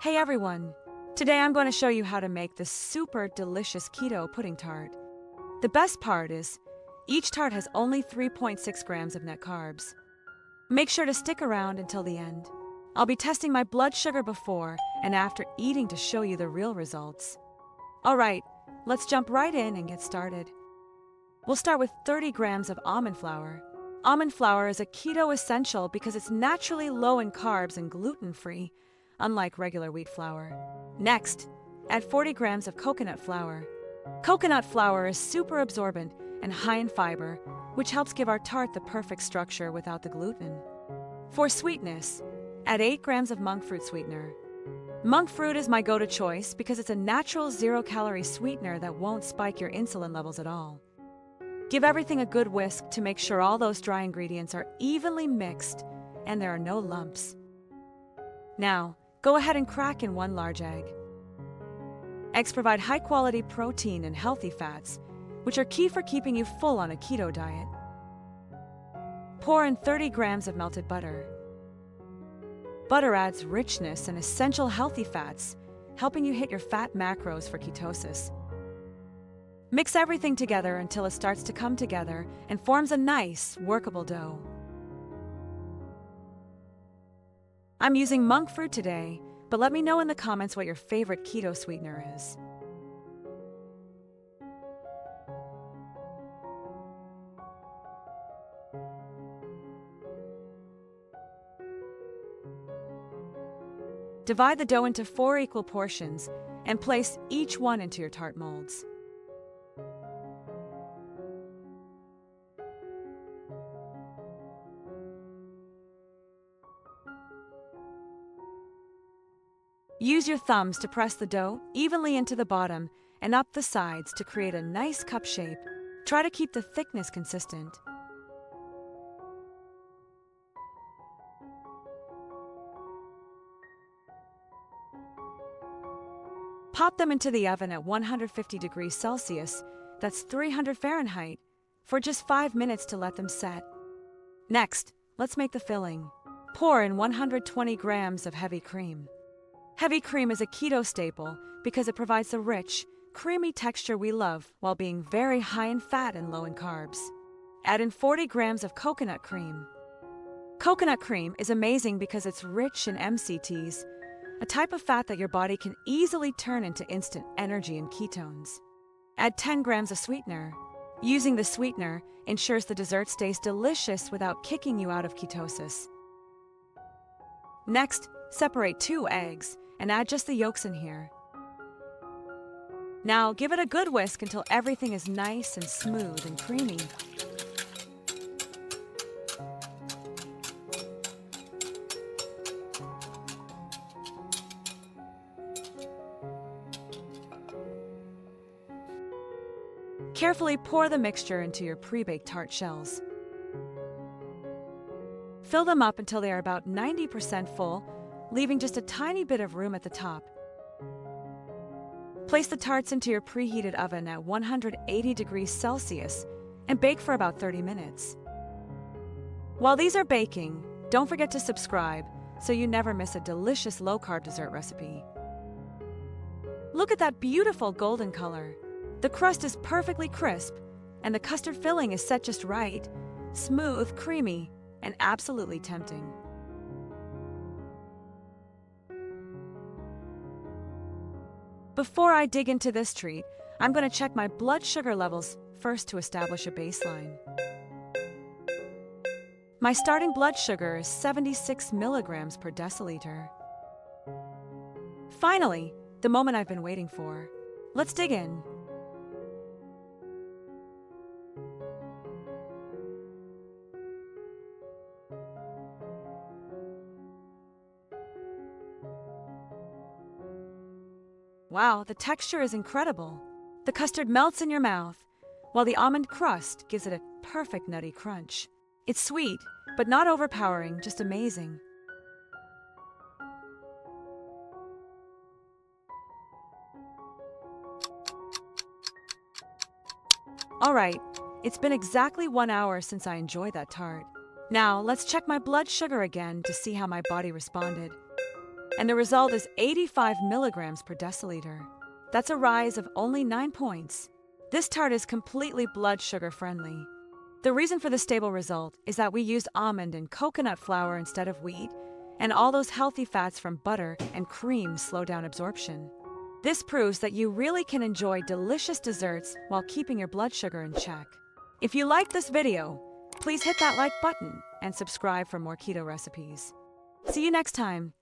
Hey everyone! Today I'm going to show you how to make this super delicious keto pudding tart. The best part is, each tart has only 3.6 grams of net carbs. Make sure to stick around until the end. I'll be testing my blood sugar before and after eating to show you the real results. Alright, let's jump right in and get started. We'll start with 30 grams of almond flour. Almond flour is a keto essential because it's naturally low in carbs and gluten-free, unlike regular wheat flour. Next, add 40 grams of coconut flour. Coconut flour is super absorbent and high in fiber, which helps give our tart the perfect structure without the gluten. For sweetness, add 8 grams of monk fruit sweetener. Monk fruit is my go-to choice because it's a natural zero-calorie sweetener that won't spike your insulin levels at all. Give everything a good whisk to make sure all those dry ingredients are evenly mixed and there are no lumps. Now, go ahead and crack in 1 large egg. Eggs provide high-quality protein and healthy fats, which are key for keeping you full on a keto diet. Pour in 30 grams of melted butter. Butter adds richness and essential healthy fats, helping you hit your fat macros for ketosis. Mix everything together until it starts to come together and forms a nice, workable dough. I'm using monk fruit today, but let me know in the comments what your favorite keto sweetener is. Divide the dough into 4 equal portions and place each one into your tart molds. Use your thumbs to press the dough evenly into the bottom and up the sides to create a nice cup shape. Try to keep the thickness consistent. Pop them into the oven at 150 degrees Celsius, that's 300 Fahrenheit, for just 5 minutes to let them set. Next, let's make the filling. Pour in 120 grams of heavy cream. Heavy cream is a keto staple because it provides the rich, creamy texture we love while being very high in fat and low in carbs. Add in 40 grams of coconut cream. Coconut cream is amazing because it's rich in MCTs, a type of fat that your body can easily turn into instant energy and ketones. Add 10 grams of sweetener. Using the sweetener ensures the dessert stays delicious without kicking you out of ketosis. Next, separate 2 eggs and add just the yolks in here. Now give it a good whisk until everything is nice and smooth and creamy. Carefully pour the mixture into your pre-baked tart shells. Fill them up until they are about 90% full, leaving just a tiny bit of room at the top. Place the tarts into your preheated oven at 180 degrees Celsius and bake for about 30 minutes. While these are baking, don't forget to subscribe so you never miss a delicious low-carb dessert recipe. Look at that beautiful golden color. The crust is perfectly crisp, and the custard filling is set just right, smooth, creamy, and absolutely tempting. Before I dig into this treat, I'm going to check my blood sugar levels first to establish a baseline. My starting blood sugar is 76 milligrams per deciliter. Finally, the moment I've been waiting for. Let's dig in. Wow, the texture is incredible. The custard melts in your mouth, while the almond crust gives it a perfect nutty crunch. It's sweet, but not overpowering, just amazing. Alright, it's been exactly 1 hour since I enjoyed that tart. Now, let's check my blood sugar again to see how my body responded. and the result is 85 milligrams per deciliter. That's a rise of only 9 points. This tart is completely blood sugar friendly. The reason for the stable result is that we used almond and coconut flour instead of wheat, and all those healthy fats from butter and cream slow down absorption. This proves that you really can enjoy delicious desserts while keeping your blood sugar in check. If you liked this video, please hit that like button and subscribe for more keto recipes. See you next time.